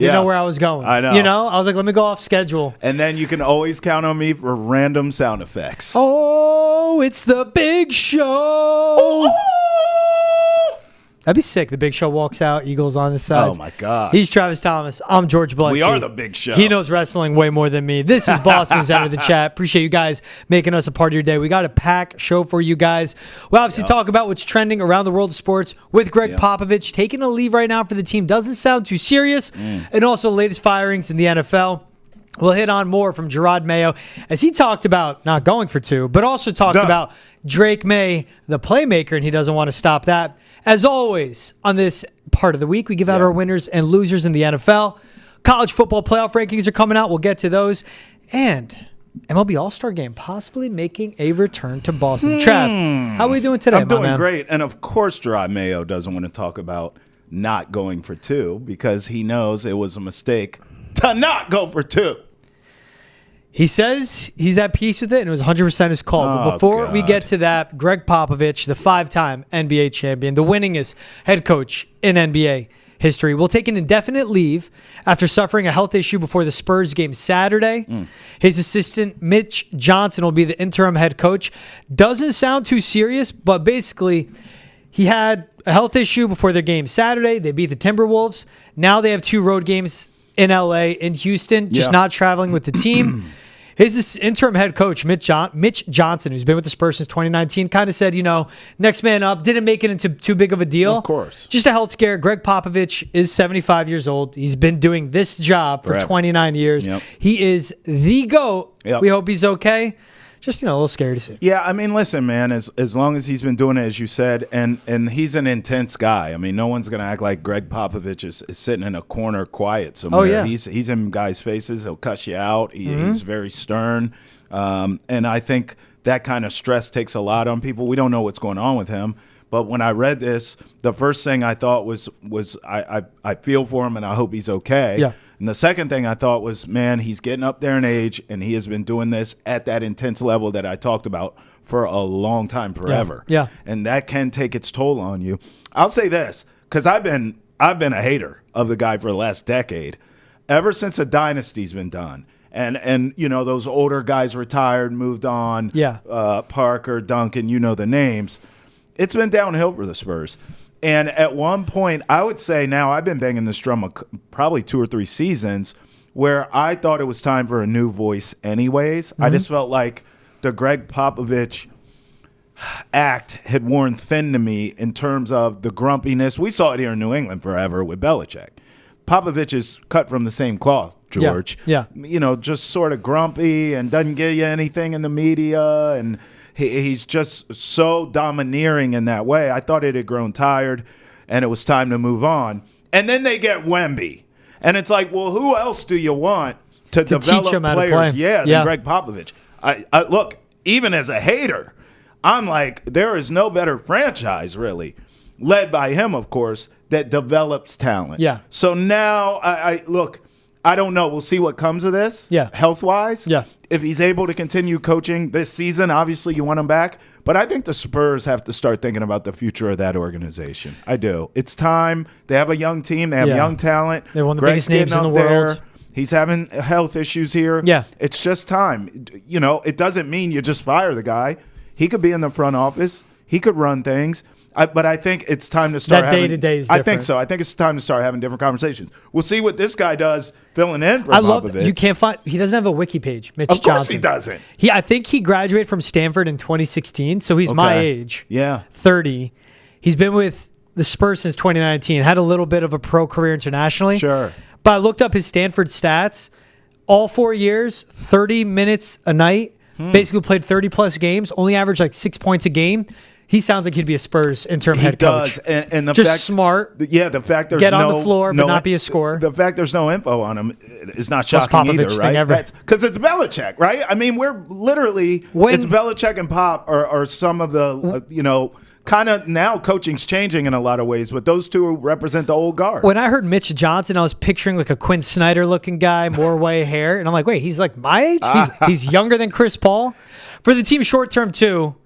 didn't know where I was going. I know. I was like, let me go off schedule. And then you can always count on me for random sound effects. Oh, it's the Big Show. Oh. That'd be sick. The Big Show walks out, Eagles on his side. Oh, my God. He's Travis Thomas. I'm George Balekji. We are the Big Show. He knows wrestling way more than me. This is Boston's Out of the Chat. Appreciate you guys making us a part of your day. We got a packed show for you guys. We'll obviously talk about what's trending around the world of sports with Greg Popovich taking a leave right now for the team. Doesn't sound too serious. And also latest firings in the NFL. We'll hit on more from Jerod Mayo as he talked about not going for two, but also talked about Drake May, the playmaker, and he doesn't want to stop that. As always, on this part of the week, we give out our winners and losers in the NFL. College football playoff rankings are coming out. We'll get to those. And MLB All-Star game possibly making a return to Boston. Trav, how are we doing today, I'm doing great. And, of course, Jerod Mayo doesn't want to talk about not going for two because he knows it was a mistake to not go for two. He says he's at peace with it, and it was 100% his call. But before we get to that, Greg Popovich, the 5-time NBA champion, the winningest head coach in NBA history, will take an indefinite leave after suffering a health issue before the Spurs game Saturday. His assistant, Mitch Johnson, will be the interim head coach. Doesn't sound too serious, but basically he had a health issue before their game Saturday. They beat the Timberwolves. Now they have 2 road games in LA, in Houston, just not traveling with the team. His interim head coach, Mitch Johnson, who's been with the Spurs since 2019, kind of said, next man up, didn't make it into too big of a deal. Of course. Just a health scare. Greg Popovich is 75 years old. He's been doing this job for 29 years. He is the GOAT. We hope he's okay. Just, a little scary to see. Yeah, I mean, listen, man, as long as he's been doing it, as you said, and he's an intense guy. I mean, no one's going to act like Greg Popovich is sitting in a corner quiet somewhere. Oh, yeah. He's in guys' faces. He'll cuss you out. He's very stern. And I think that kind of stress takes a lot on people. We don't know what's going on with him. But when I read this, the first thing I thought was I feel for him and I hope he's okay. Yeah. And the second thing I thought was, man, he's getting up there in age and he has been doing this at that intense level that I talked about for a long time, forever. Yeah. And that can take its toll on you. I'll say this, because I've been a hater of the guy for the last decade, ever since a dynasty's been done. And those older guys retired, moved on. Yeah. Parker, Duncan, the names. It's been downhill for the Spurs. And at one point, I would say now I've been banging this drum probably 2 or 3 seasons where I thought it was time for a new voice anyways. I just felt like the Greg Popovich act had worn thin to me in terms of the grumpiness. We saw it here in New England forever with Belichick. Popovich is cut from the same cloth, George. Yeah. Just sort of grumpy and doesn't give you anything in the media, and he's just so domineering in that way. I thought it had grown tired, and it was time to move on. And then they get Wemby. And it's like, well, who else do you want to develop teach him how to players? play. Than Greg Popovich. I look, even as a hater, I'm like, there is no better franchise, really, led by him, of course, that develops talent. Yeah. So now, I look, I don't know. We'll see what comes of this, health-wise. Yeah. If he's able to continue coaching this season, obviously you want him back. But I think the Spurs have to start thinking about the future of that organization. I do. It's time. They have a young team. They have young talent. They're one of the Greg's biggest names in the world. He's having health issues here. Yeah. It's just time. It doesn't mean you just fire the guy. He could be in the front office. He could run things. But I think it's time to start having – day-to-day is different. I think so. I think it's time to start having different conversations. We'll see what this guy does filling in for Popovich. I love – you can't find – he doesn't have a wiki page, Mitch Johnson. Of course he doesn't. I think he graduated from Stanford in 2016, so he's my age. Yeah. 30. He's been with the Spurs since 2019, had a little bit of a pro career internationally. Sure. But I looked up his Stanford stats. All 4 years, 30 minutes a night, basically played 30-plus games, only averaged like 6 points a game. He sounds like he'd be a Spurs interim head coach. He does, and the just fact, smart. Yeah, the fact there's get on the floor, but not be a scorer. The fact there's no info on him is not shocking either, right? Because it's Belichick, right? I mean, we're literally it's Belichick and Pop are some of the kind of now coaching's changing in a lot of ways, but those two represent the old guard. When I heard Mitch Johnson, I was picturing like a Quinn Snyder looking guy, more white hair, and I'm like, wait, he's like my age? He's younger than Chris Paul. For the team short term too.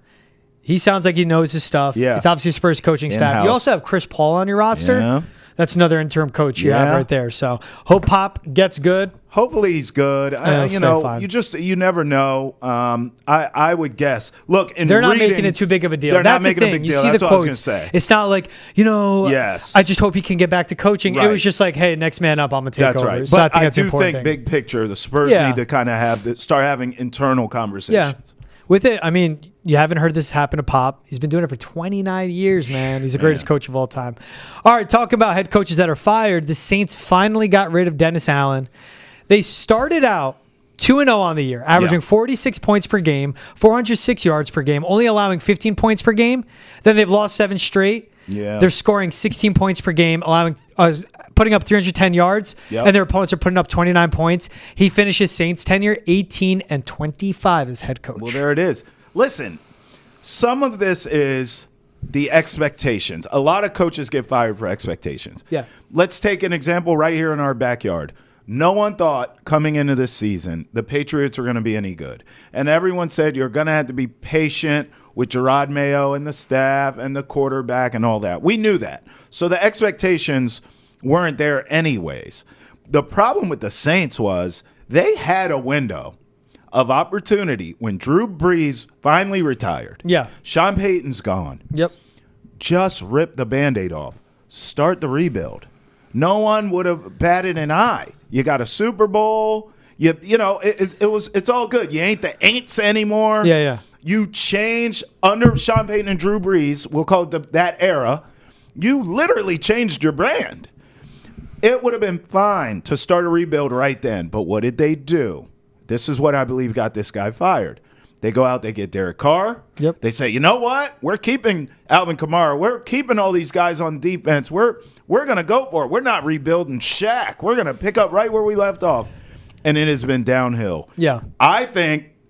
He sounds like he knows his stuff. Yeah. It's obviously Spurs coaching staff. You also have Chris Paul on your roster. Yeah. That's another interim coach you have right there. So hope Pop gets good. Hopefully he's good. You never know. I would guess. Look, they're not making it too big of a deal. They're That's not making the thing. a big You deal. see That's the what I was quotes. going to say. It's not like, I just hope he can get back to coaching. Right. It was just like, hey, next man up, I'm going to take That's over. right. So But I do important think thing. big picture, the Spurs need to kind of start having internal conversations. Yeah. With it, I mean, you haven't heard this happen to Pop. He's been doing it for 29 years, man. He's the greatest coach of all time. All right, talking about head coaches that are fired, the Saints finally got rid of Dennis Allen. They started out 2-0 on the year, averaging 46 points per game, 406 yards per game, only allowing 15 points per game. Then they've lost 7 straight. Yeah. They're scoring 16 points per game, putting up 310 yards, and their opponents are putting up 29 points. He finishes Saints' tenure 18-25 as head coach. Well, there it is. Listen, some of this is the expectations. A lot of coaches get fired for expectations. Yeah. Let's take an example right here in our backyard. No one thought coming into this season the Patriots were going to be any good. And everyone said you're going to have to be patient with Jerod Mayo and the staff and the quarterback and all that. We knew that. So the expectations weren't there anyways. The problem with the Saints was they had a window of opportunity when Drew Brees finally retired. Yeah. Sean Payton's gone. Yep. Just rip the Band-Aid off. Start the rebuild. No one would have batted an eye. You got a Super Bowl. It's all good. You ain't the Aints anymore. Yeah. You changed under Sean Payton and Drew Brees. We'll call it that era. You literally changed your brand. It would have been fine to start a rebuild right then. But what did they do? This is what I believe got this guy fired. They go out, they get Derek Carr. Yep. They say, you know what? We're keeping Alvin Kamara. We're keeping all these guys on defense. We're going to go for it. We're not rebuilding Shaq. We're going to pick up right where we left off. And it has been downhill. Yeah.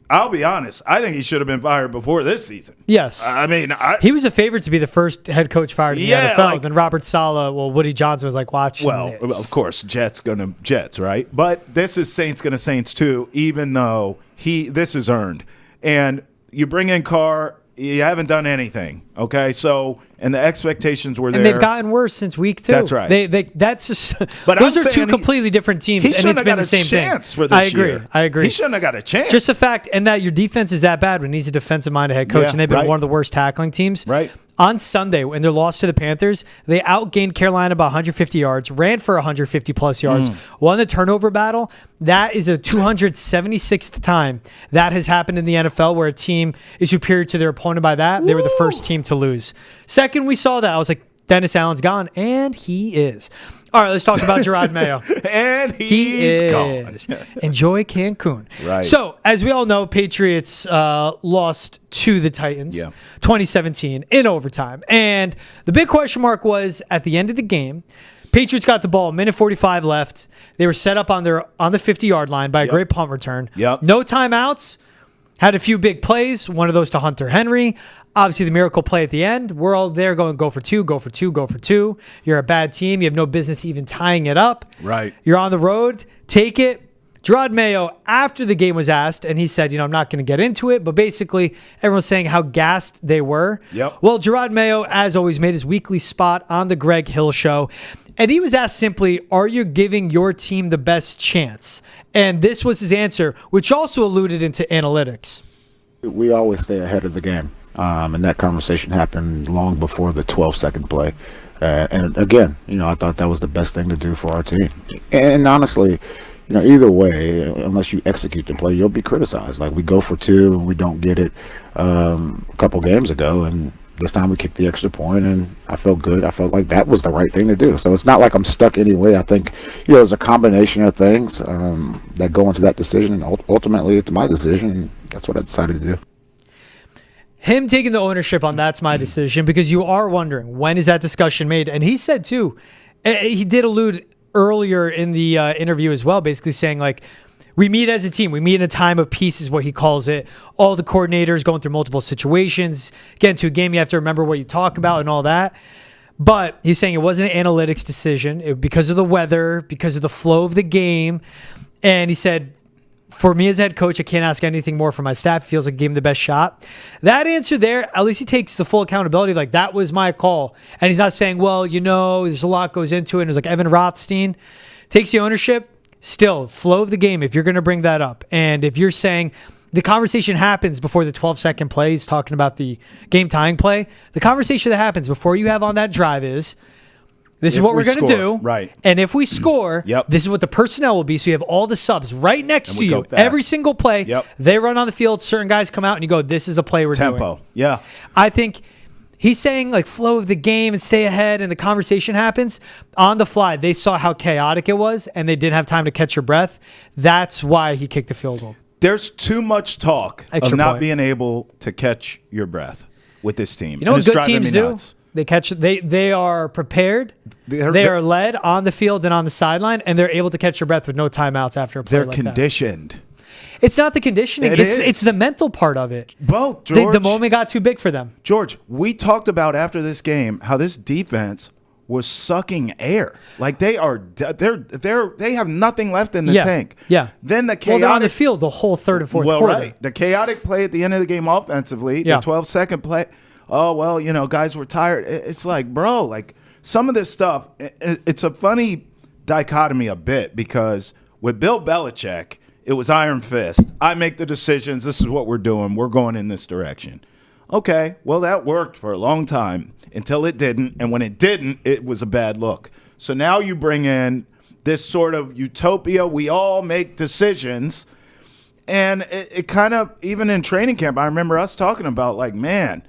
I'll be honest, I think he should have been fired before this season. Yes. I mean, he was a favorite to be the first head coach fired in the NFL. like- Then Robert Saleh, Woody Johnson was like, watch. well, of course, Jets, right? But this is Saints going to Saints too, even though this is earned. And you bring in Carr, you haven't done anything, okay? So, and the expectations were there. And they've gotten worse since week 2. That's right. That's just. But those I'm are two saying completely different teams, He and shouldn't it's have been got the a same chance thing. for this year. I agree. He shouldn't have got a chance. Just the fact, and that your defense is that bad when he's a defensive-minded head coach, Yeah, and they've been right. one of the worst tackling teams. Right. On Sunday, when their loss to the Panthers, they outgained Carolina by 150 yards, ran for 150-plus yards, won the turnover battle. That is a 276th time that has happened in the NFL where a team is superior to their opponent by that. They were the first team to lose. Second, we saw that. I was like, Dennis Allen's gone, and he is. All right, let's talk about Jerod Mayo. And he's gone. Enjoy Cancun. Right. So, as we all know, Patriots lost to the Titans 2017 in overtime. And the big question mark was at the end of the game, Patriots got the ball, minute 45 left. They were set up on the 50-yard line by a great punt return. Yep. No timeouts. Had a few big plays, one of those to Hunter Henry. Obviously, the miracle play at the end. We're all there going, go for two, go for two, go for two. You're a bad team. You have no business even tying it up. Right. You're on the road. Take it. Jerod Mayo, after the game was asked, and he said, I'm not going to get into it, but basically everyone's saying how gassed they were. Yep. Well, Jerod Mayo, as always, made his weekly spot on the Greg Hill Show. And he was asked simply, are you giving your team the best chance? And this was his answer, which also alluded into analytics. We always stay ahead of the game. And that conversation happened long before the 12-second play. And again, I thought that was the best thing to do for our team. And honestly, either way, unless you execute the play, you'll be criticized. Like we go for two and we don't get it a couple games ago. And this time we kicked the extra point and I felt good. I felt like that was the right thing to do. So it's not like I'm stuck anyway. I think, there's a combination of things that go into that decision. And ultimately, it's my decision. And that's what I decided to do. Him taking the ownership on that's my decision, because you are wondering, when is that discussion made? And he said, too, he did allude earlier in the interview as well, basically saying, like, we meet as a team. We meet in a time of peace is what he calls it. All the coordinators going through multiple situations. Get into a game, you have to remember what you talk about and all that. But he's saying it wasn't an analytics decision because of the weather, because of the flow of the game. And he said, for me as head coach, I can't ask anything more from my staff. It feels like I gave him the best shot. That answer there, at least he takes the full accountability. Like, that was my call. And he's not saying, well, there's a lot goes into it. And it's like Evan Rothstein takes the ownership. Still, flow of the game, if you're going to bring that up. And if you're saying the conversation happens before the 12-second play, he's talking about the game-tying play. The conversation that happens before you have on that drive is, this is what we're going to do. Right. And if we score, this is what the personnel will be. So you have all the subs right next to you. Every single play, they run on the field. Certain guys come out and you go, this is a play we're doing. Tempo. Yeah. I think he's saying like flow of the game and stay ahead and the conversation happens. On the fly, they saw how chaotic it was and they didn't have time to catch your breath. That's why he kicked the field goal. There's too much talk of not being able to catch your breath with this team. You know what good teams do? They are prepared. They are led on the field and on the sideline, and they're able to catch your breath with no timeouts after a play like that. They're conditioned. It's not the conditioning. It's the mental part of it. Well, George, the moment got too big for them. George, we talked about after this game how this defense was sucking air. Like they have nothing left in the tank. Yeah. Then the chaotic they're on the field the whole third and fourth quarter. Right. The chaotic play at the end of the game offensively, the 12-second play. Oh, well, guys were tired. It's like, bro, like some of this stuff, it's a funny dichotomy a bit because with Bill Belichick, it was iron fist. I make the decisions. This is what we're doing. We're going in this direction. Okay, well, that worked for a long time until it didn't. And when it didn't, it was a bad look. So now you bring in this sort of utopia. We all make decisions. And it kind of, even in training camp, I remember us talking about like, man,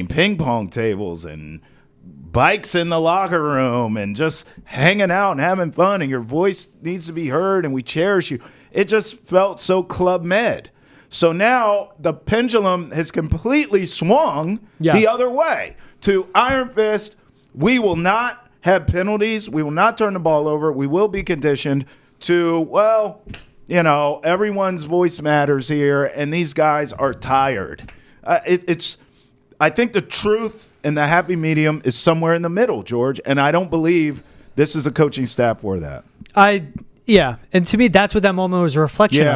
ping pong tables and bikes in the locker room and just hanging out and having fun and your voice needs to be heard and we cherish you. It just felt so Club Med. So now the pendulum has completely swung the other way to iron fist. We will not have penalties. We will not turn the ball over. We will be conditioned to, well, everyone's voice matters here and these guys are tired. I think the truth and the happy medium is somewhere in the middle, George, and I don't believe this is a coaching staff for that. And to me, that's what that moment was a reflection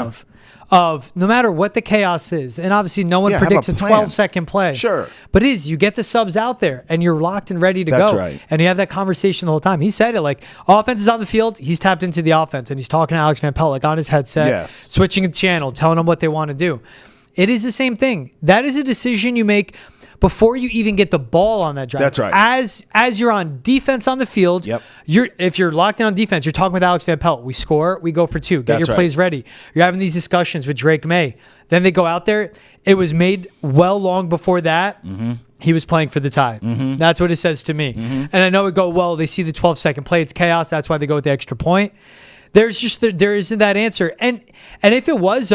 of no matter what the chaos is, and obviously no one predicts a 12-second play. Sure. But you get the subs out there, and you're locked and ready to go. That's right. And you have that conversation the whole time. He said it, like, offense is on the field, he's tapped into the offense, and he's talking to Alex Van Pelt, like, on his headset, switching a channel, telling them what they want to do. It is the same thing. That is a decision you make before you even get the ball on that drive. That's right. As you're on defense on the field, if you're locked in on defense, you're talking with Alex Van Pelt. We score, we go for two. Get your plays ready. You're having these discussions with Drake May. Then they go out there. It was made well long before that. Mm-hmm. He was playing for the tie. Mm-hmm. That's what it says to me. Mm-hmm. And I know it go, well, they see the 12-second play. It's chaos. That's why they go with the extra point. There isn't that answer. And if it was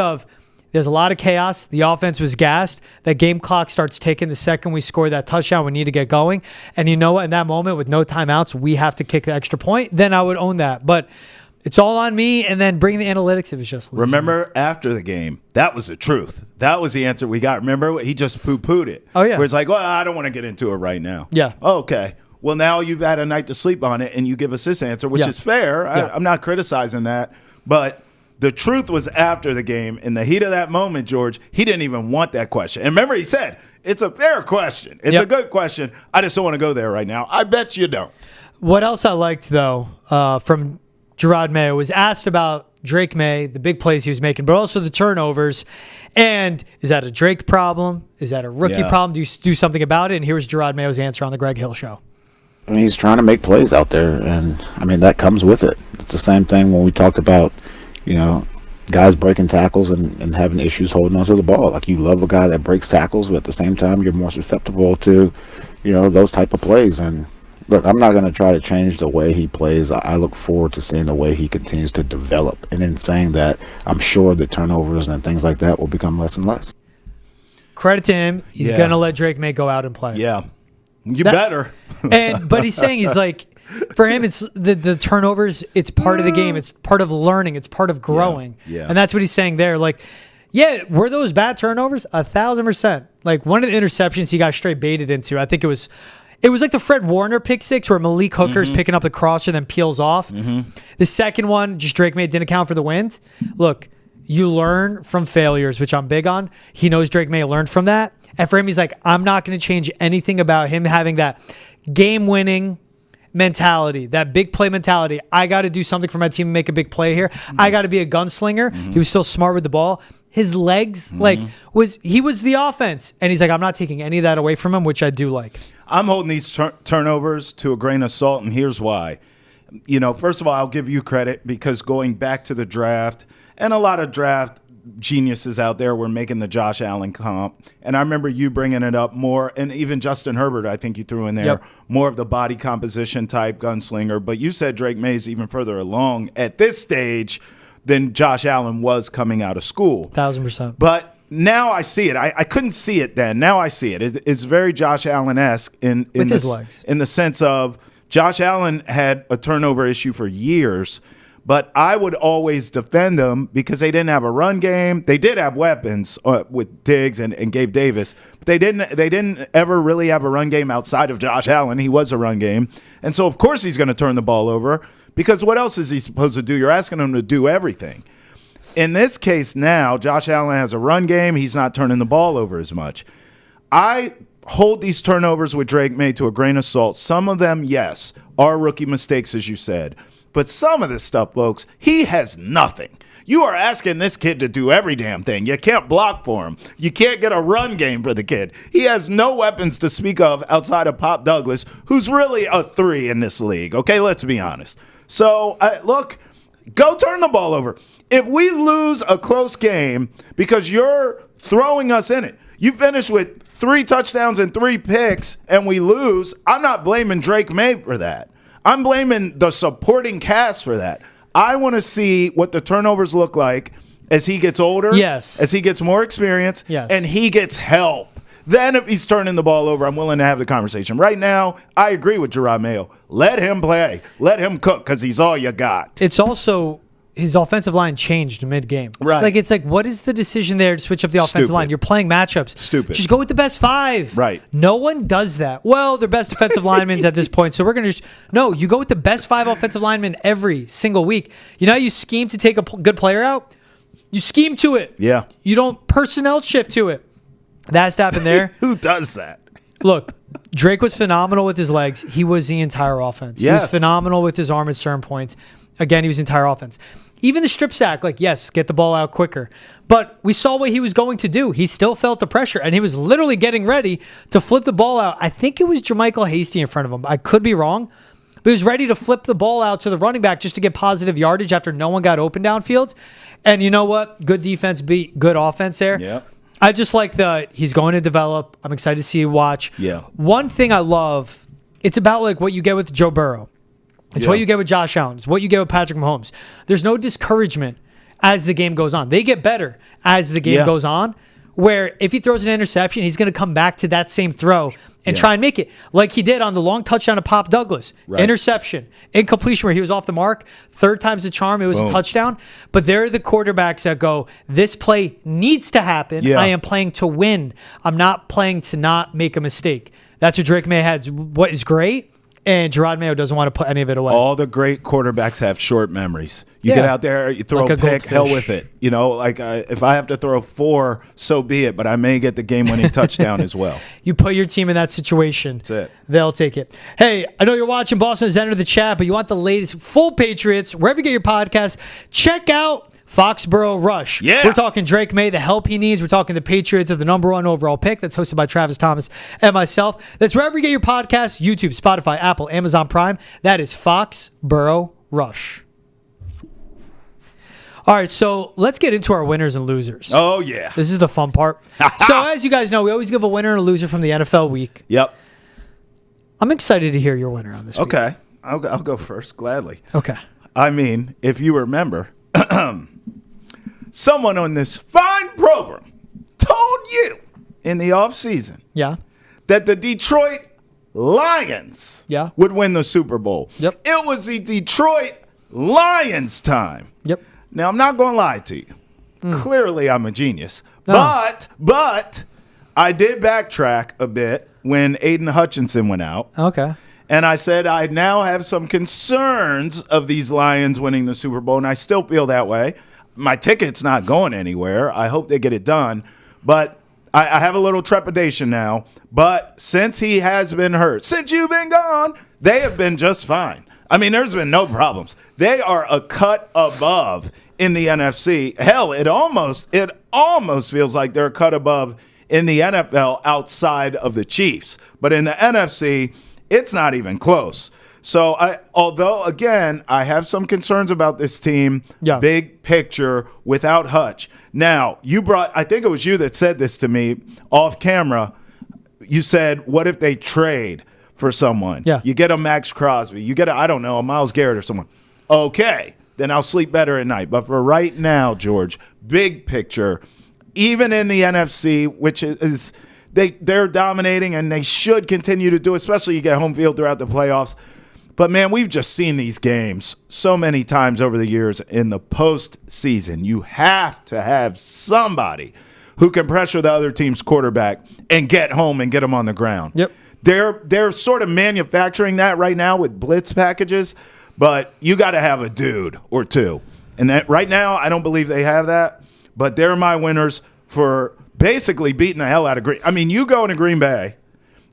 there's a lot of chaos. The offense was gassed. That game clock starts ticking the second we score that touchdown. We need to get going. And you know what? In that moment, with no timeouts, we have to kick the extra point. Then I would own that. But it's all on me. And then bring the analytics. It was just losing. Remember after the game, that was the truth. That was the answer we got. Remember? He just poo-pooed it. Oh, yeah. Where it's like, well, I don't want to get into it right now. Yeah. Okay. Well, now you've had a night to sleep on it, and you give us this answer, which is fair. I'm not criticizing that. But the truth was after the game, in the heat of that moment, George, he didn't even want that question. And remember, he said, it's a fair question. It's a good question. I just don't want to go there right now. I bet you don't. What else I liked, though, from Jerod Mayo was asked about Drake May, the big plays he was making, but also the turnovers. And is that a Drake problem? Is that a rookie problem? Do you do something about it? And here's Jerod Mayo's answer on the Greg Hill Show. He's trying to make plays out there, and, that comes with it. It's the same thing when we talked about guys breaking tackles and having issues holding onto the ball. Like, you love a guy that breaks tackles, but at the same time, you're more susceptible to, those type of plays. And look, I'm not going to try to change the way he plays. I look forward to seeing the way he continues to develop. And in saying that, I'm sure the turnovers and things like that will become less and less. Credit to him. He's going to let Drake May go out and play. Yeah. You better. But he's saying, he's like, for him, it's the turnovers. It's part of the game. It's part of learning. It's part of growing. Yeah. And that's what he's saying there. Like, were those bad turnovers? 1,000%. Like, one of the interceptions he got straight baited into, I think it was like the Fred Warner pick six where Malik Hooker's picking up the crosser, then peels off. Mm-hmm. The second one, just Drake May didn't account for the wind. Look, you learn from failures, which I'm big on. He knows Drake May learned from that. And for him, he's like, I'm not going to change anything about him having that game-winning mentality, that big play mentality. I got to do something for my team and make a big play here. I got to be a gunslinger. He was still smart with the ball. His legs, he was the offense. And he's like, I'm not taking any of that away from him, which I do like. I'm holding these turnovers to a grain of salt, and here's why. First of all, I'll give you credit because going back to the draft, and a lot of draft geniuses out there were making the Josh Allen comp. And I remember you bringing it up more, and even Justin Herbert, I think you threw in there, more of the body composition type gunslinger. But you said Drake May's even further along at this stage than Josh Allen was coming out of school. 1,000%. But now I see it. I couldn't see it then. Now I see it. It's very Josh Allen-esque in his legs. In the sense of Josh Allen had a turnover issue for years, but I would always defend them because they didn't have a run game. They did have weapons with Diggs and Gabe Davis, but they didn't ever really have a run game outside of Josh Allen. He was a run game. And so, of course, he's going to turn the ball over because what else is he supposed to do? You're asking him to do everything. In this case now, Josh Allen has a run game. He's not turning the ball over as much. I hold these turnovers with Drake May to a grain of salt. Some of them, yes, are rookie mistakes, as you said. But some of this stuff, folks, he has nothing. You are asking this kid to do every damn thing. You can't block for him. You can't get a run game for the kid. He has no weapons to speak of outside of Pop Douglas, who's really a 3 in this league. Okay, let's be honest. So, look, go turn the ball over. If we lose a close game because you're throwing us in it, you finish with 3 touchdowns and 3 picks, and we lose, I'm not blaming Drake May for that. I'm blaming the supporting cast for that. I want to see what the turnovers look like as he gets older, as he gets more experience, and he gets help. Then if he's turning the ball over, I'm willing to have the conversation. Right now, I agree with Jerod Mayo. Let him play. Let him cook because he's all you got. It's also his offensive line changed mid-game. Right. Like, it's like, what is the decision there to switch up the offensive line? You're playing matchups. Stupid. Just go with the best 5. Right. No one does that. Well, they're best defensive linemen at this point, so we're going to no, you go with the best 5 offensive linemen every single week. You know how you scheme to take a good player out? You scheme to it. Yeah. You don't personnel shift to it. That's happened there. Who does that? Look, Drake was phenomenal with his legs. He was the entire offense. He was phenomenal with his arm at certain points. Again, he was the entire offense. Even the strip sack, yes, get the ball out quicker. But we saw what he was going to do. He still felt the pressure, and he was literally getting ready to flip the ball out. I think it was Jermichael Hasty in front of him. I could be wrong. But he was ready to flip the ball out to the running back just to get positive yardage after no one got open downfield. And you know what? Good defense beat good offense there. Yep. I just like that he's going to develop. I'm excited to see you watch. Yeah. One thing I love, it's about what you get with Joe Burrow. It's what you get with Josh Allen. It's what you get with Patrick Mahomes. There's no discouragement as the game goes on. They get better as the game goes on, where if he throws an interception, he's going to come back to that same throw and try and make it like he did on the long touchdown of Pop Douglas. Right. Interception, incompletion where he was off the mark. 3rd time's the charm. It was a touchdown. But they're the quarterbacks that go, this play needs to happen. Yeah. I am playing to win. I'm not playing to not make a mistake. That's what Drake May had. What is great. And Jerod Mayo doesn't want to put any of it away. All the great quarterbacks have short memories. You get out there, you throw a pick, hell with it. If I have to throw 4, so be it. But I may get the game-winning touchdown as well. You put your team in that situation. That's it. They'll take it. Hey, I know you're watching Boston has entered the chat, but you want the latest full Patriots, wherever you get your podcast, check out Foxborough Rush. Yeah. We're talking Drake May, the help he needs. We're talking the Patriots of the #1 overall pick. That's hosted by Travis Thomas and myself. That's wherever you get your podcasts, YouTube, Spotify, Apple, Amazon Prime. That is Foxborough Rush. All right, so let's get into our winners and losers. Oh, yeah. This is the fun part. So as you guys know, we always give a winner and a loser from the NFL week. Yep. I'm excited to hear your winner on this week. Okay. I'll go first, gladly. Okay. I mean, if you remember, someone on this fine program told you in the offseason that the Detroit Lions would win the Super Bowl. Yep. It was the Detroit Lions time. Yep. Now, I'm not going to lie to you. Clearly, I'm a genius. No. But I did backtrack a bit when Aiden Hutchinson went out. Okay. And I said I now have some concerns of these Lions winning the Super Bowl, and I still feel that way. my ticket's not going anywhere. I hope they get it done. But I have a little trepidation now. But since he has been hurt, since you've been gone, they have been just fine. I mean, there's been no problems. They are a cut above in the NFC. Hell, it almost feels like they're a cut above in the NFL outside of the Chiefs. But in the NFC, it's not even close. So, although, again, I have some concerns about this team, big picture, without Hutch. Now, I think it was you that said this to me off camera. You said, what if they trade for someone? Yeah. You get a Max Crosby. You get a Myles Garrett or someone. Okay, then I'll sleep better at night. But for right now, George, big picture, even in the NFC, which is they're dominating and they should continue to do, especially you get home field throughout the playoffs. But, man, we've just seen these games so many times over the years in the postseason. You have to have somebody who can pressure the other team's quarterback and get home and get them on the ground. Yep. They're sort of manufacturing that right now with blitz packages, but you got to have a dude or two. And that right now, I don't believe they have that, but they're my winners for basically beating the hell out of Green. I mean, you go into Green Bay,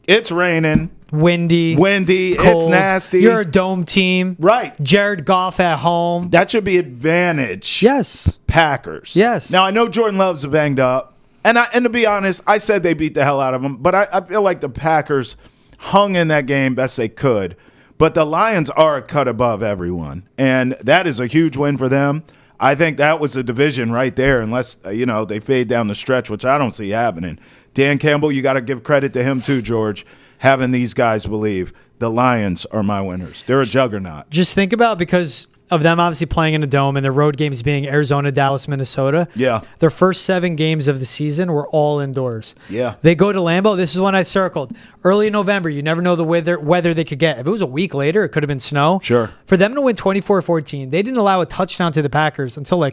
it's raining. Windy, cold. It's nasty. You're a dome team. Right. Jared Goff at home. That should be advantage. Yes. Packers. Yes. Now, I know Jordan Love's banged up. And to be honest, I said they beat the hell out of them. But I feel like the Packers hung in that game best they could. But the Lions are a cut above everyone. And that is a huge win for them. I think that was a division right there, unless, they fade down the stretch, which I don't see happening. Dan Campbell, you got to give credit to him too, George. Having these guys believe the Lions are my winners. They're a juggernaut. Just think about, because of them obviously playing in a dome and their road games being Arizona, Dallas, Minnesota. Yeah. Their first 7 games of the season were all indoors. Yeah. They go to Lambeau. This is one I circled. Early in November, you never know the weather they could get. If it was a week later, it could have been snow. Sure. For them to win 24-14, they didn't allow a touchdown to the Packers until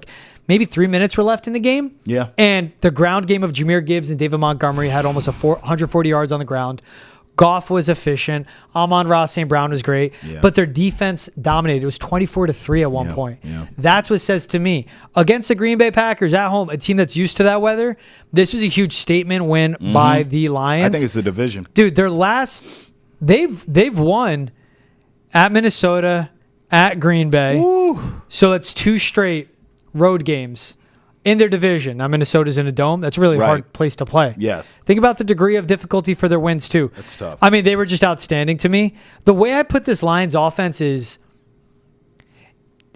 maybe 3 minutes were left in the game. Yeah. And the ground game of Jahmyr Gibbs and David Montgomery had almost 140 yards on the ground. Goff was efficient. Amon-Ra St. Brown was great. Yeah. But their defense dominated. It was 24-3 at one point. Yeah. That's what says to me, against the Green Bay Packers at home, a team that's used to that weather, this was a huge statement win by the Lions. I think it's the division. Dude, they've won at Minnesota, at Green Bay. Woo. So it's 2 straight road games in their division. Now, Minnesota's in a dome. That's a really hard place to play. Yes. Think about the degree of difficulty for their wins, too. That's tough. I mean, they were just outstanding to me. The way I put this Lions offense is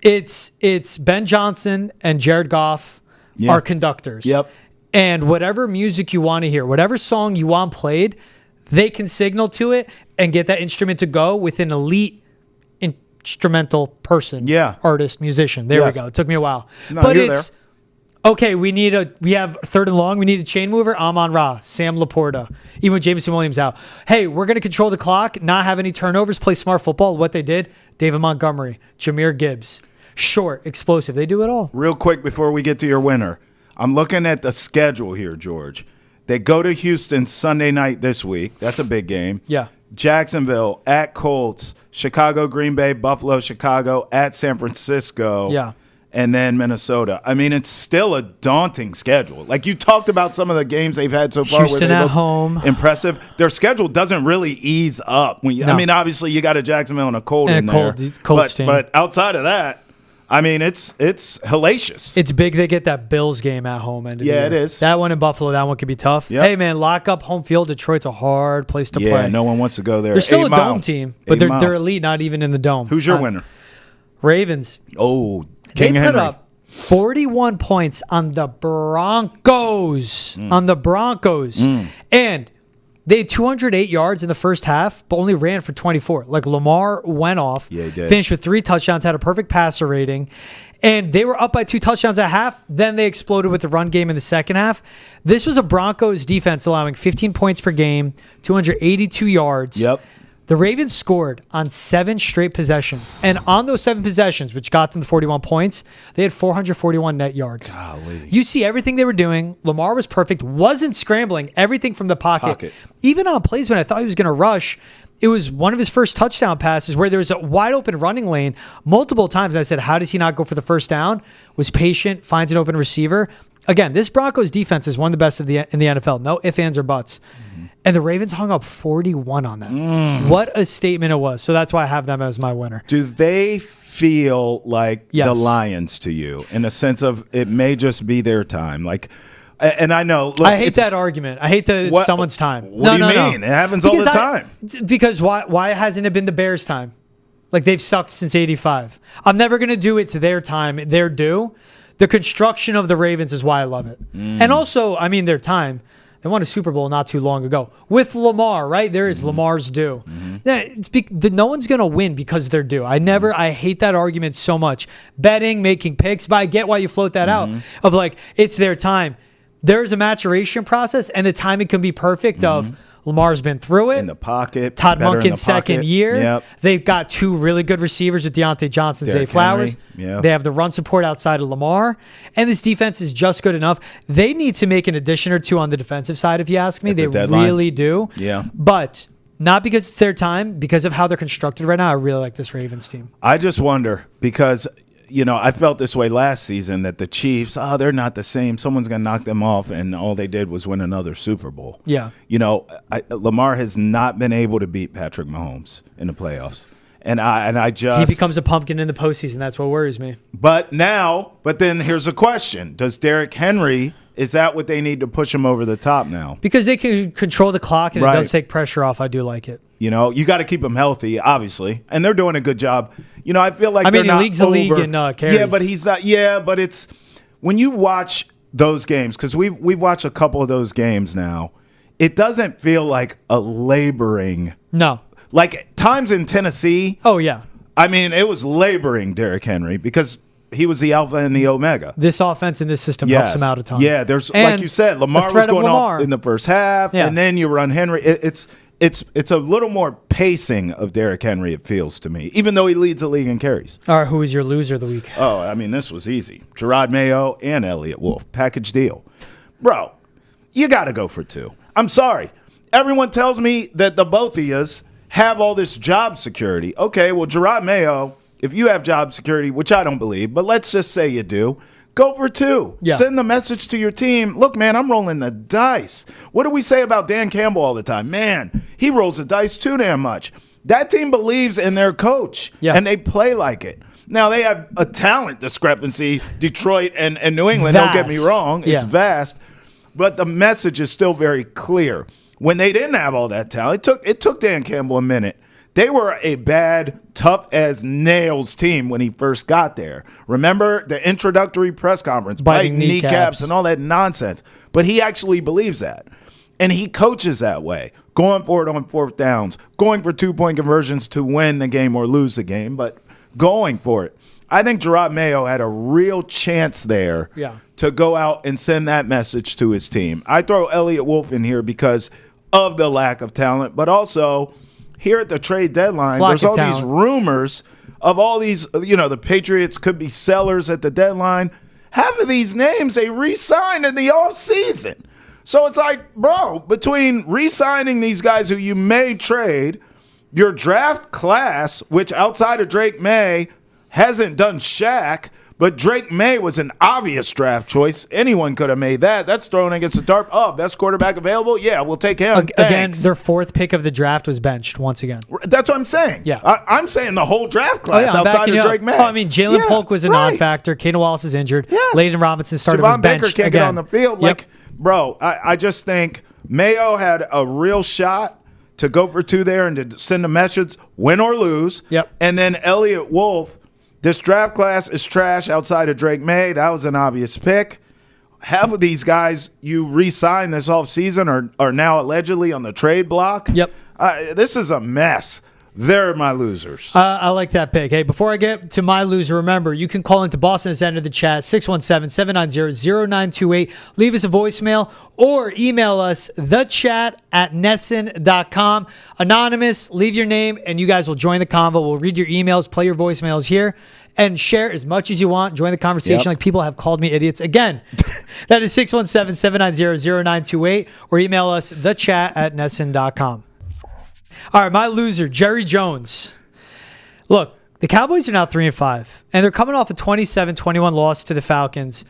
it's Ben Johnson and Jared Goff are conductors. Yep. And whatever music you want to hear, whatever song you want played, they can signal to it and get that instrument to go with an elite instrumental person. Yeah. Artist, musician. There we go. It took me a while. No, but you're it's... there. Okay, we have 3rd and long. We need a chain mover. Amon-Ra, Sam Laporta, even with Jameson Williams out. Hey, we're going to control the clock, not have any turnovers, play smart football. What they did, David Montgomery, Jahmyr Gibbs, short, explosive. They do it all. Real quick before we get to your winner, I'm looking at the schedule here, George. They go to Houston Sunday night this week. That's a big game. Yeah. Jacksonville, at Colts, Chicago, Green Bay, Buffalo, Chicago, at San Francisco. Yeah. And then Minnesota. I mean, it's still a daunting schedule. Like you talked about some of the games they've had so far. Houston where they at home. Impressive. Their schedule doesn't really ease up. I mean, obviously you got a Jacksonville and a Colt in there. But outside of that, I mean, it's hellacious. It's big they get that Bills game at home. End of the year. It is. That one in Buffalo, that one could be tough. Yep. Hey, man, lock up home field. Detroit's a hard place to play. Yeah, no one wants to go there. They're still a dome team, but they're elite, not even in the dome. Who's your winner? Ravens. Oh, King Henry. Put up 41 points on the Broncos. And they had 208 yards in the first half, but only ran for 24. Like Lamar went off, finished with 3 touchdowns, had a perfect passer rating, and they were up by 2 touchdowns at half. Then they exploded with the run game in the second half. This was a Broncos defense allowing 15 points per game, 282 yards. Yep. The Ravens scored on 7 straight possessions. And on those 7 possessions, which got them the 41 points, they had 441 net yards. Golly. You see everything they were doing. Lamar was perfect, wasn't scrambling, everything from the pocket. Even on plays when I thought he was going to rush, It was one of his first touchdown passes where there was a wide open running lane multiple times. And I said, how does he not go for the first down? Was patient, finds an open receiver. Again, this Broncos defense is one of the best in the NFL. No ifs, ands, or buts. Mm-hmm. And the Ravens hung up 41 on them. What a statement it was. So that's why I have them as my winner. Do they feel like the Lions to you in a sense of it may just be their time? Like, and I know. Look, I hate that argument. I hate that it's someone's time. What do you mean? It happens all the time. Because why hasn't it been the Bears' time? Like, they've sucked since '85. I'm never going to do it's their time. They're due. The construction of the Ravens is why I love it. And also, I mean, their time. They won a Super Bowl not too long ago with Lamar, right? There is Lamar's due. No one's going to win because they're due. I hate that argument so much. Betting, making picks, but I get why you float that out of like, it's their time. There's a maturation process, and the timing can be perfect of Lamar's been through it. In the pocket. Todd Monken's second year. Yep. They've got two really good receivers with Deontay Johnson, Zay Flowers. Yep. They have the run support outside of Lamar. And this defense is just good enough. They need to make an addition or two on the defensive side, if you ask me. They really do. Yeah. But not because it's their time, because of how they're constructed right now. I really like this Ravens team. I just wonder because – I felt this way last season that the Chiefs, they're not the same. Someone's going to knock them off, and all they did was win another Super Bowl. Yeah. Lamar has not been able to beat Patrick Mahomes in the playoffs. And I just... He becomes a pumpkin in the postseason. That's what worries me. But then here's a question. Does Derrick Henry, is that what they need to push him over the top now? Because they can control the clock, and it does take pressure off. I do like it. You got to keep him healthy, obviously, and they're doing a good job. I feel like he leads the league in carries. Yeah, but he's not. Yeah, but it's when you watch those games because we've watched a couple of those games now. It doesn't feel like a laboring. No, like times in Tennessee. Oh yeah, I mean it was laboring Derrick Henry because he was the alpha and the omega. This offense in this system helps him out a ton. Yeah, there's like you said, Lamar was going off in the first half, and then you run Henry. It's a little more pacing of Derrick Henry, it feels to me, even though he leads the league in carries. All right, who is your loser of the week? Oh, I mean, this was easy. Jerod Mayo and Elliott Wolf. Package deal. Bro, you got to go for two. I'm sorry. Everyone tells me that the both of yous have all this job security. Okay, well, Jerod Mayo, if you have job security, which I don't believe, but let's just say you do, go for two. Yeah. Send the message to your team. Look, man, I'm rolling the dice. What do we say about Dan Campbell all the time? Man, he rolls the dice too damn much. That team believes in their coach, and they play like it. Now, they have a talent discrepancy, Detroit and New England. Vast. Don't get me wrong. It's vast. But the message is still very clear. When they didn't have all that talent, it took Dan Campbell a minute. They were a bad, tough-as-nails team when he first got there. Remember the introductory press conference, biting kneecaps and all that nonsense. But he actually believes that. And he coaches that way, going for it on fourth downs, going for two-point conversions to win the game or lose the game, but going for it. I think Jerod Mayo had a real chance there to go out and send that message to his team. I throw Elliott Wolf in here because of the lack of talent, but also – here at the trade deadline, there's all these rumors of all these, the Patriots could be sellers at the deadline. Half of these names they re-signed in the offseason. So it's like, bro, between re-signing these guys who you may trade, your draft class, which outside of Drake May hasn't done Shaq, but Drake May was an obvious draft choice. Anyone could have made that. That's thrown against the dark. Oh, best quarterback available? Yeah, we'll take him. Again, their fourth pick of the draft was benched once again. That's what I'm saying. Yeah. I'm saying the whole draft class outside of Drake May. Oh, I mean, Jalen Polk was a non-factor. Caden Wallace is injured. Yes. Layden Robinson started was benched Baker can't get on the field. Like, bro, I just think Mayo had a real shot to go for two there and to send a message, win or lose. Yep. And then Elliott Wolf, this draft class is trash outside of Drake May. That was an obvious pick. Half of these guys you re-signed this offseason are now allegedly on the trade block. Yep. This is a mess. They're my losers. I like that pick. Hey, before I get to my loser, remember, you can call into Boston's end of the chat, 617-790-0928. Leave us a voicemail or email us, thechat@nesson.com. Anonymous, leave your name, and you guys will join the convo. We'll read your emails, play your voicemails here, and share as much as you want. Join the conversation like people have called me idiots. Again, that is 617-790-0928, or email us, thechat@nesson.com. All right, my loser, Jerry Jones. Look, the Cowboys are now 3-5, and they're coming off a 27-21 loss to the Falcons,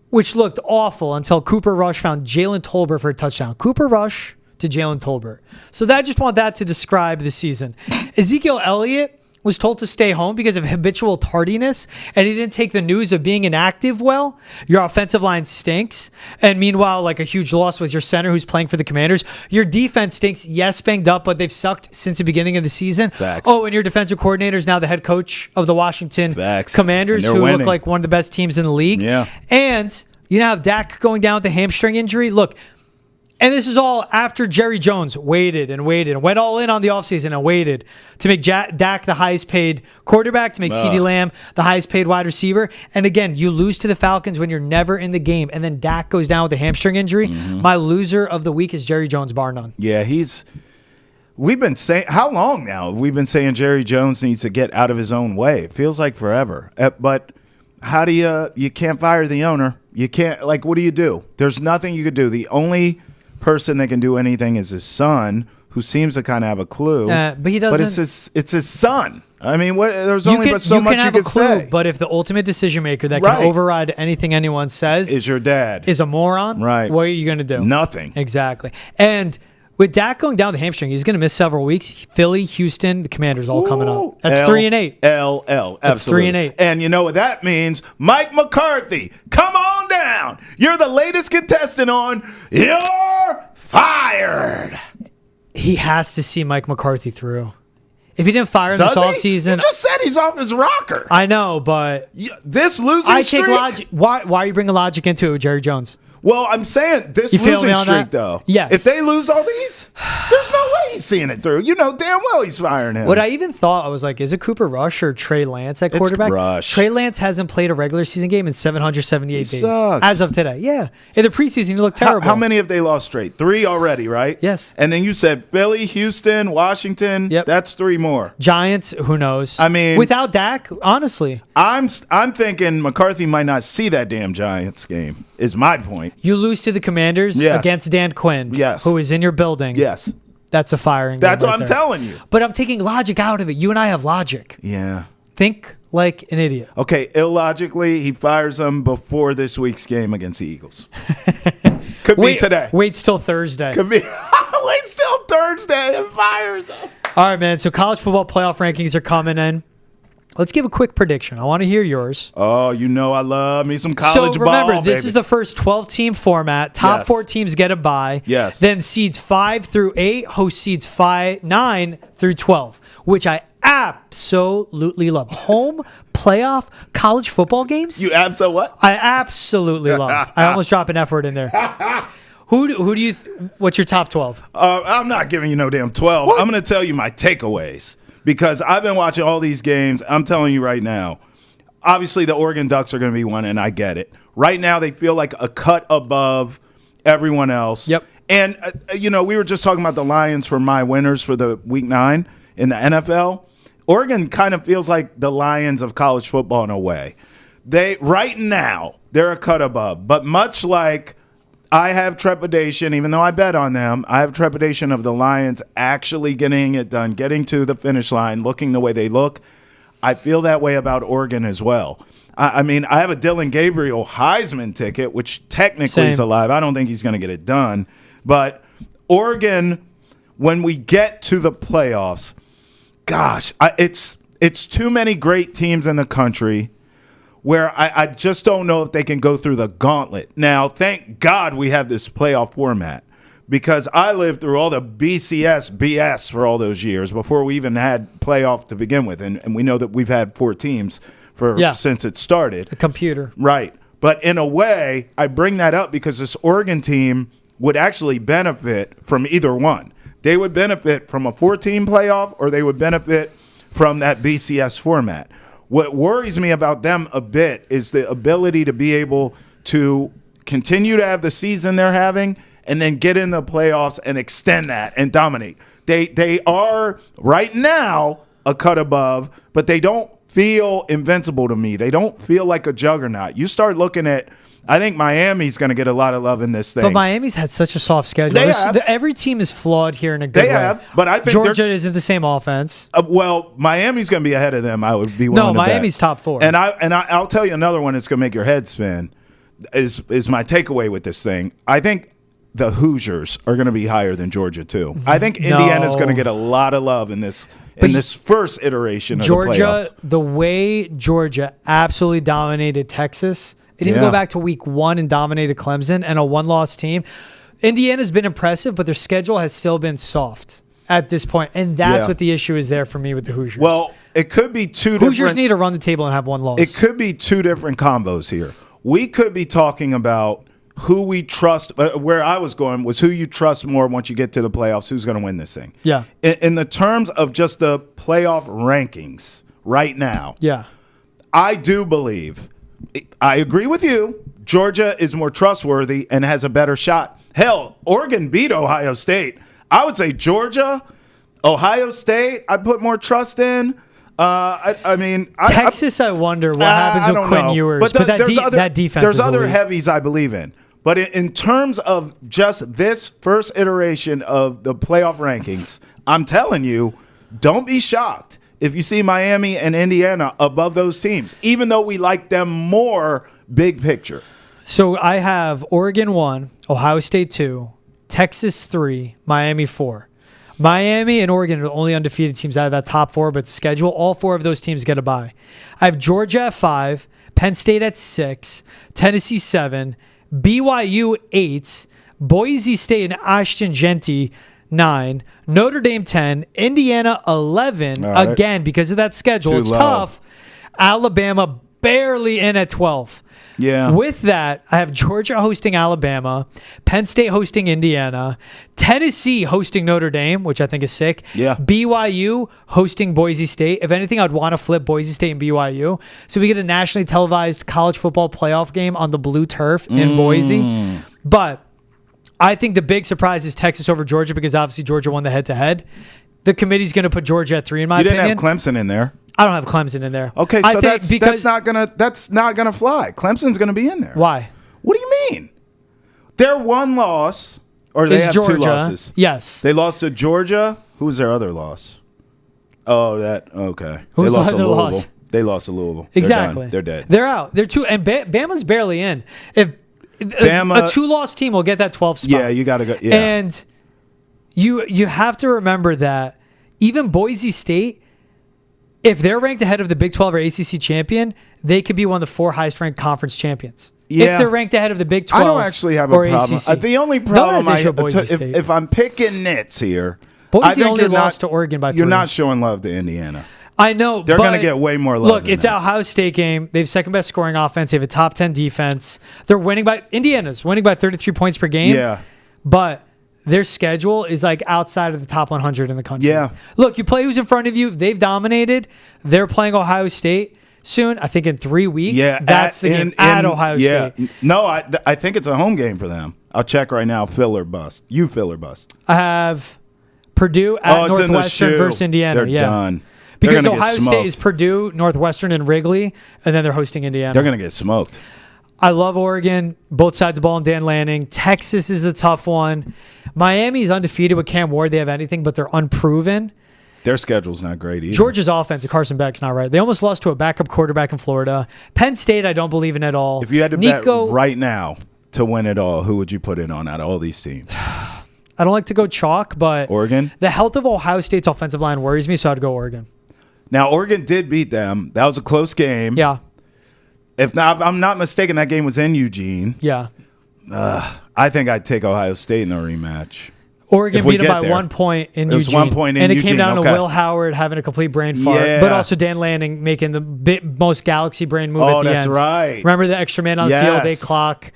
which looked awful until Cooper Rush found Jalen Tolbert for a touchdown. Cooper Rush to Jalen Tolbert. So I just want that to describe the season. Ezekiel Elliott was told to stay home because of habitual tardiness, and he didn't take the news of being inactive well. Your offensive line stinks. And meanwhile, like a huge loss was your center who's playing for the Commanders. Your defense stinks. Yes, banged up, but they've sucked since the beginning of the season. Facts. Oh, and your defensive coordinator is now the head coach of the Washington Facts. Commanders, And who they're winning. look like one of the best teams in the league. Yeah. And you now have Dak going down with the hamstring injury. Look, and this is all after Jerry Jones waited and went all in on the offseason and waited to make Dak the highest paid quarterback, to make CeeDee Lamb the highest paid wide receiver. And again, you lose to the Falcons when you're never in the game, and then Dak goes down with a hamstring injury. My loser of the week is Jerry Jones, bar none. Yeah, we've been saying, how long now have we been saying Jerry Jones needs to get out of his own way? It feels like forever. But how do you can't fire the owner. You can't, like, what do you do? There's nothing you could do. The only person that can do anything is his son, who seems to kind of have a clue. But he doesn't. But it's his son. I mean, there's only but so much you have can a clue, say. but if the ultimate decision maker that Right. can override anything anyone says Is your dad. is a moron, Right. what are you going to do? Nothing. Exactly. And with Dak going down the hamstring, he's going to miss several weeks. Philly, Houston, the Commanders all coming up. That's 3-8. LL. That's Absolutely. 3-8. And you know what that means? Mike McCarthy, come on down. You're the latest contestant on You're Fired. He has to see Mike McCarthy through. If he didn't fire him Does this he? offseason, You just said he's off his rocker. I know, but This losing I streak. take logic. Why are you bringing logic into it with Jerry Jones? Well, I'm saying this You feel me losing on streak, that? though. Yes. If they lose all these, there's no way he's seeing it through. You know damn well he's firing him. What I even thought, I was like, is it Cooper Rush or Trey Lance at quarterback? Rush. Trey Lance hasn't played a regular season game in 778 days. sucks. As of today. Yeah. In the preseason, you look terrible. How many have they lost straight? 3 already, right? Yes. And then you said Philly, Houston, Washington. Yep. That's 3 more. Giants, who knows? I mean- without Dak, honestly, I'm thinking McCarthy might not see that damn Giants game, is my point. you lose to the Commanders Yes. against Dan Quinn, Yes. who is in your building. Yes. That's a firing. That's game what right I'm there. telling you. But I'm taking logic out of it. You and I have logic. Yeah. Think like an idiot. Okay, illogically, he fires him before this week's game against the Eagles. Could be today. Wait till Thursday. Could be. Wait till Thursday and fires him. All right, man. So college football playoff rankings are coming in. Let's give a quick prediction. I want to hear yours. Oh, you know I love me some college So remember, ball, this baby. is the first 12-team format. Top Yes. 4 teams get a bye. Yes. Then seeds 5 through 8 host seeds 9 through 12, which I absolutely love. Home playoff college football games? You absolutely what? I absolutely love. I almost dropped an F word in there. Who do you? What's your top 12? I'm not giving you no damn 12. What? I'm going to tell you my takeaways because I've been watching all these games. I'm telling you right now, obviously the Oregon Ducks are going to be one, and I get it. Right now they feel like a cut above everyone else. Yep. And, we were just talking about the Lions for my winners for the Week 9 in the NFL. Oregon kind of feels like the Lions of college football in a way. Right now, they're a cut above. But much like I have trepidation, even though I bet on them, I have trepidation of the Lions actually getting it done, getting to the finish line, looking the way they look. I feel that way about Oregon as well. I mean, I have a Dylan Gabriel Heisman ticket, which technically is Same. alive. I don't think he's going to get it done. But Oregon, when we get to the playoffs, gosh, it's too many great teams in the country where I just don't know if they can go through the gauntlet. Now, thank God we have this playoff format because I lived through all the BCS BS for all those years before we even had playoff to begin with. And we know that we've had 4 teams since it started. The computer. Right. But in a way, I bring that up because this Oregon team would actually benefit from either one. They would benefit from a 4-team playoff or they would benefit from that BCS format. What worries me about them a bit is the ability to be able to continue to have the season they're having and then get in the playoffs and extend that and dominate. They are right now a cut above, but they don't feel invincible to me. They don't feel like a juggernaut. You start looking at, I think Miami's going to get a lot of love in this thing. But Miami's had such a soft schedule. Every team is flawed here in a good way. They have, but I think Georgia isn't the same offense. Well, Miami's going to be ahead of them. I would be willing to bet. Miami's top 4. And I'll tell you another one that's going to make your head spin is my takeaway with this thing. I think the Hoosiers are going to be higher than Georgia too. I think Indiana's going to get a lot of love in this first iteration of the playoffs. The way Georgia absolutely dominated Texas. It didn't go back to week 1 and dominated Clemson and a one-loss team. Indiana's been impressive, but their schedule has still been soft at this point, and that's what the issue is there for me with the Hoosiers. Well, it could be Hoosiers need to run the table and have one loss. It could be 2 different combos here. We could be talking about who we trust. Where I was going was who you trust more once you get to the playoffs. Who's going to win this thing? Yeah. In the terms of just the playoff rankings right now. Yeah. I do believe. I agree with you. Georgia is more trustworthy and has a better shot. Hell, Oregon beat Ohio State. I would say Georgia, Ohio State, I'd put more trust in. Texas, I wonder what happens with Quinn Ewers. But that defense there's is other elite. heavies I believe in. But in terms of just this first iteration of the playoff rankings, I'm telling you, don't be shocked if you see Miami and Indiana above those teams, even though we like them more big picture. So I have Oregon 1, Ohio State 2, Texas 3, Miami 4. Miami and Oregon are the only undefeated teams out of that top 4, but schedule, all 4 of those teams get a bye. I have Georgia at 5, Penn State at 6, Tennessee 7, BYU 8, Boise State and Ashton Genty 9, Notre Dame 10, Indiana 11. Right. Again, because of that schedule, it's tough. Alabama barely in at 12. Yeah. With that, I have Georgia hosting Alabama, Penn State hosting Indiana, Tennessee hosting Notre Dame, which I think is sick. Yeah. BYU hosting Boise State. If anything, I'd want to flip Boise State and BYU. So we get a nationally televised college football playoff game on the blue turf in Boise. But I think the big surprise is Texas over Georgia because obviously Georgia won the head-to-head. The committee's going to put Georgia at 3 in my opinion. You didn't have Clemson in there. I don't have Clemson in there. Okay, so that's not gonna fly. Clemson's gonna be in there. Why? What do you mean? Their one loss, or they have Georgia. 2 losses. Yes, they lost to Georgia. Who was their other loss? Oh, okay. Who's they lost to their Louisville. loss? They lost to Louisville. Exactly. They're dead. They're out. They're 2, and Bama's barely in. If Bama, a 2-loss team will get that 12th spot. Yeah, you got to go. Yeah, and you have to remember that even Boise State, if they're ranked ahead of the Big 12 or ACC champion, they could be one of the 4 highest-ranked conference champions. Yeah. If they're ranked ahead of the Big 12 I don't actually have a problem. ACC. The only problem if I'm picking nits here, Boise only lost to Oregon by 3. You're not showing love to Indiana. I know. They're going to get way more love. Look, it's an Ohio State game. They have second best scoring offense. They have a top 10 defense. Indiana's winning by 33 points per game. Yeah. But their schedule is like outside of the top 100 in the country. Yeah. Look, you play who's in front of you. They've dominated. They're playing Ohio State soon. I think in 3 weeks. Yeah. That's the game at Ohio State. No, I think it's a home game for them. I'll check right now. Fill or bust. You fill or bust. I have Purdue at Northwestern versus Indiana. They're done. Because Ohio State is Purdue, Northwestern, and Wrigley, and then they're hosting Indiana. They're going to get smoked. I love Oregon, both sides of the ball, and Dan Lanning. Texas is a tough one. Miami is undefeated with Cam Ward. They have anything, but they're unproven. Their schedule's not great either. Georgia's offense, Carson Beck's not right. They almost lost to a backup quarterback in Florida. Penn State, I don't believe in at all. If you had to bet right now to win it all, who would you put in on out of all these teams? I don't like to go chalk, but Oregon. The health of Ohio State's offensive line worries me, so I'd go Oregon. Now, Oregon did beat them. That was a close game. Yeah. If I'm not mistaken, that game was in Eugene. Yeah. I think I'd take Ohio State in the rematch. Oregon beat them by 1 point in Eugene. It was 1 point in Eugene. Eugene. And it came down to Will Howard having a complete brain fart. Yeah. But also Dan Lanning making the most galaxy brain move at the end. Oh, that's right. Remember the extra man on the field, 8 clock?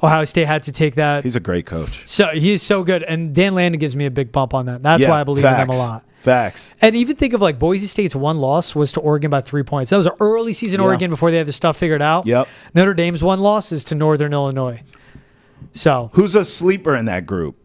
Ohio State had to take that. He's a great coach. So he is so good. And Dan Lanning gives me a big bump on that. That's why I believe in them a lot. Facts. And even think of like Boise State's 1 loss was to Oregon by 3 points. That was an early season Oregon before they had the stuff figured out. Yep. Notre Dame's 1 loss is to Northern Illinois. So who's a sleeper in that group?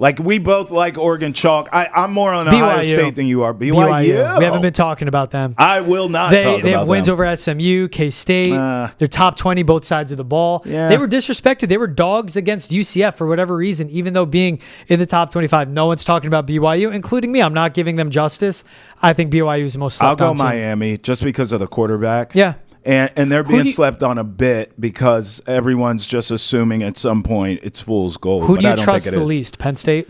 Like, we both like Oregon chalk. I'm more on Ohio State than you are. BYU. We haven't been talking about them. I will not talk about them. They have wins over SMU, K-State. They're top 20 both sides of the ball. Yeah. They were disrespected. They were dogs against UCF for whatever reason, even though being in the top 25. No one's talking about BYU, including me. I'm not giving them justice. I think BYU is the most slept on I'll go team. Miami just because of the quarterback. Yeah. And they're being slept on a bit because everyone's just assuming at some point it's fool's gold. Who do you trust the least? Penn State?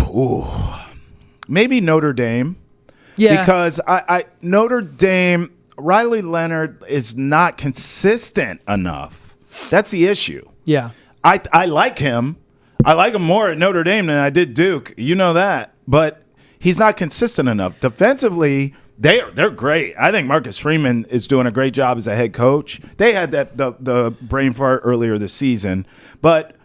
Ooh. Maybe Notre Dame. Yeah. Because Notre Dame, Riley Leonard is not consistent enough. That's the issue. Yeah. I like him. I like him more at Notre Dame than I did Duke. You know that. But he's not consistent enough. Defensively, they're great. I think Marcus Freeman is doing a great job as a head coach. They had the brain fart earlier this season, but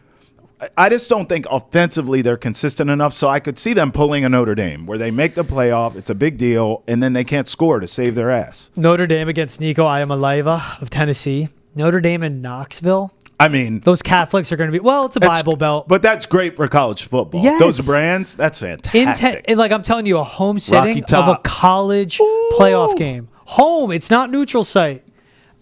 I just don't think offensively they're consistent enough. So I could see them pulling a Notre Dame where they make the playoff. It's a big deal, and then they can't score to save their ass. Notre Dame against Nico Iamaleava of Tennessee. Notre Dame in Knoxville. I mean, those Catholics are going to be, well, it's a Bible Belt. But that's great for college football. Yes. Those brands, that's fantastic. Like I'm telling you, a home setting of a college playoff game. Home. It's not neutral site.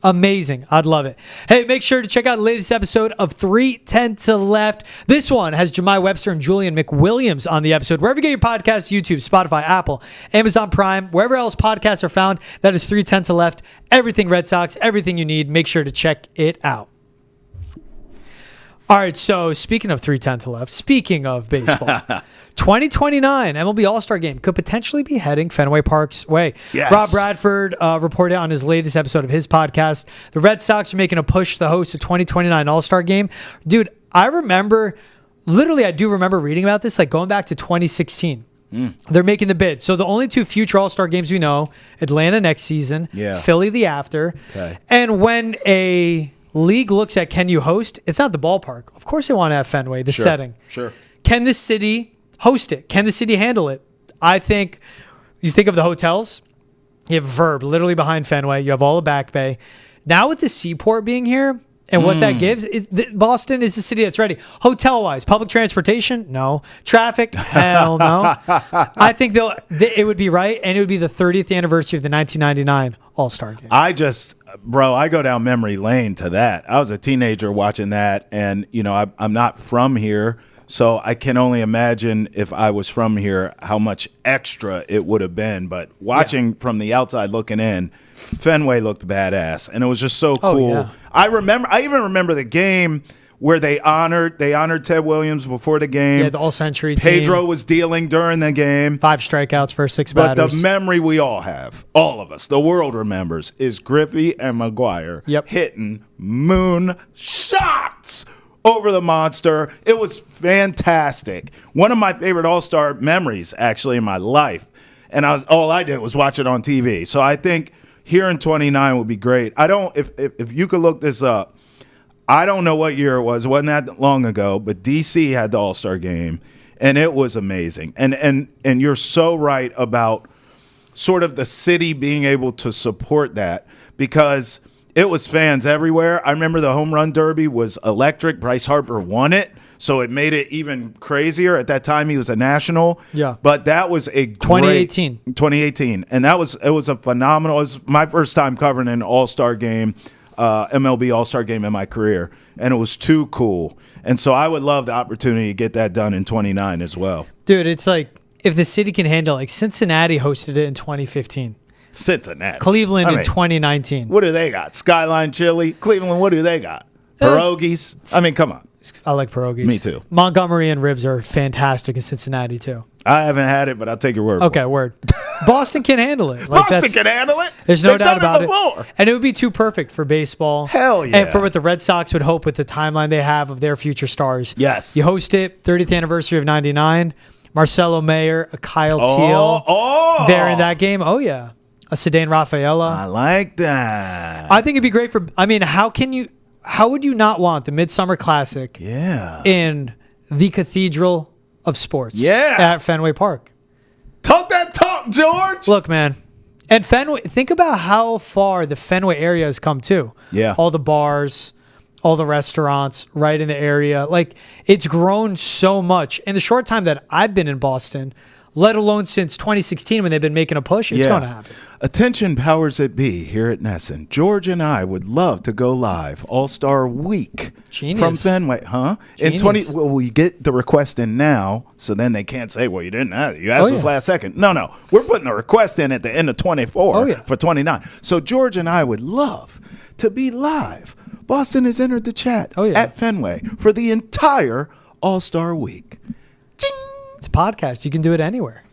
Amazing. I'd love it. Hey, make sure to check out the latest episode of 310 to Left. This one has Jemai Webster and Julian McWilliams on the episode. Wherever you get your podcasts, YouTube, Spotify, Apple, Amazon Prime, wherever else podcasts are found, that is 310 to Left. Everything Red Sox, everything you need. Make sure to check it out. All right, so speaking of 310 to Left, speaking of baseball, 2029 MLB All-Star Game could potentially be heading Fenway Park's way. Yes. Rob Bradford reported on his latest episode of his podcast. The Red Sox are making a push to host a 2029 All-Star Game. Dude, I do remember reading about this, like going back to 2016. They're making the bid. So the only two future All-Star games we know, Atlanta next season, Philly the after. Okay. And when a league looks at can you host, it's not the ballpark. Of course they want to have Fenway, the setting. Sure. Can the city host it? Can the city handle it? I think you think of the hotels. You have Verb literally behind Fenway. You have all the back bay. Now with the Seaport being here and what that gives, Boston is the city that's ready. Hotel-wise, public transportation? No. Traffic? Hell no. I think it would be right, and it would be the 30th anniversary of the 1999 All-Star Game. I go down memory lane to that. I was a teenager watching that, and I'm not from here, so I can only imagine if I was from here how much extra it would have been. But watching from the outside looking in, Fenway looked badass, and it was just so cool. Yeah. I even remember the game where they honored Ted Williams before the game. Yeah, the all-century team. Pedro was dealing during the game. 5 strikeouts for 6 batters. But the memory we all have, all of us, the world remembers, is Griffey and McGuire hitting moon shots over the monster. It was fantastic. One of my favorite All-Star memories, actually, in my life. And all I did was watch it on TV. So I think here in 29 would be great. If you could look this up, I don't know what year it was. It wasn't that long ago, but DC had the All-Star Game, and it was amazing. And you're so right about sort of the city being able to support that because it was fans everywhere. I remember the Home Run Derby was electric. Bryce Harper won it, so it made it even crazier. At that time, he was a national. Yeah. But that was a great 2018. And it was a phenomenal. It was my first time covering an All-Star game. MLB All-Star Game in my career, and it was too cool. And so I would love the opportunity to get that done in 29 as well. Dude, it's like if the city can handle it, like Cincinnati hosted it in 2015. Cincinnati. Cleveland in 2019. What do they got? Skyline Chili? Cleveland, what do they got? Pierogies? I mean, come on. I like pierogies. Me too. Montgomery and ribs are fantastic in Cincinnati too. I haven't had it, but I'll take your word. Okay, word. Boston can handle it. Boston can handle it. There's no doubt about it. And it would be too perfect for baseball. Hell yeah. And for what the Red Sox would hope with the timeline they have of their future stars. Yes. You host it, 30th anniversary of 99. Marcelo Mayer, a Kyle Teal. They're in that game. Oh, yeah. A Ceddanne Rafaela. I like that. I think it'd be great for, how would you not want the Midsummer Classic in the Cathedral of Sports at Fenway Park? Talk that talk, George. Look, man. And Fenway, think about how far the Fenway area has come too. Yeah. All the bars, all the restaurants right in the area. Like, it's grown so much in the short time that I've been in Boston, let alone since 2016 when they've been making a push. It's going to happen. Attention powers that be here at Nesson. George and I would love to go live All-Star Week from Fenway. Huh? Genius. Well, we get the request in now, so then they can't say, well, you didn't have it. You asked us last second. No. We're putting the request in at the end of 24 for 29. So George and I would love to be live. Boston has entered the chat at Fenway for the entire All-Star Week. Ding! It's a podcast. You can do it anywhere.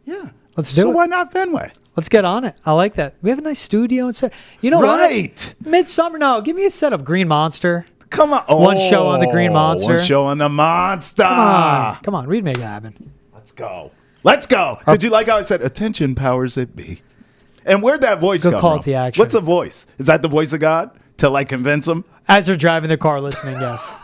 Yeah. Let's do it. So why not Fenway? Let's get on it. I like that. We have a nice studio and set. You know what? Midsummer. No, give me a set of Green Monster. Come on. One show on the Green Monster. One show on the Monster. Come on. We'd make it happen. Let's go. Did you like how I said, attention powers that be? And where'd that voice come call from? to action. What's the voice? Is that the voice of God? To like convince them? As they're driving their car listening, yes.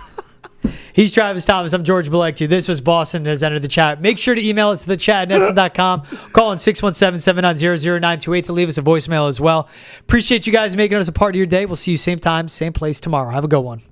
He's Travis Thomas. I'm George Balekji. This was Boston has entered the chat. Make sure to email us to the chat at Nesson.com. Call on 617-790-0928 to leave us a voicemail as well. Appreciate you guys making us a part of your day. We'll see you same time, same place tomorrow. Have a good one.